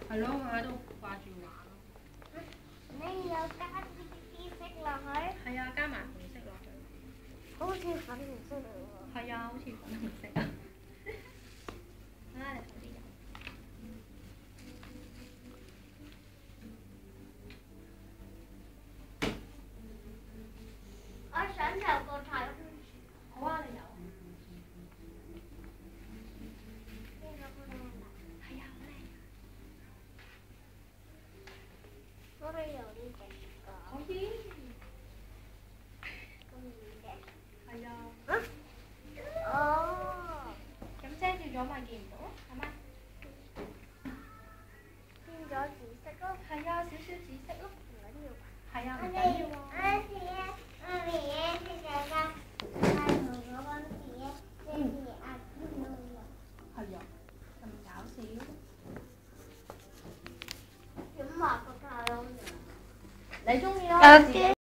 係咯，佢喺度掛住玩咯。你有加啲色落去？係啊，加埋紅色落去。好似粉紅色嚟喎。係啊，好似粉紅色啊。好啦，你快啲飲。我想有個太空船。好啊，你有。呢個好靚啊！係啊，好靚。我哋有呢隻㗎。可以。咁遠嘅。係啊。哦。咁遮住咗咪見唔到咯，係咪？變咗紫色咯。係啊，少少紫色咯。唔緊要吧？係啊，唔緊要喎。係啊，咁搞笑。點畫個太空人？你中意咯。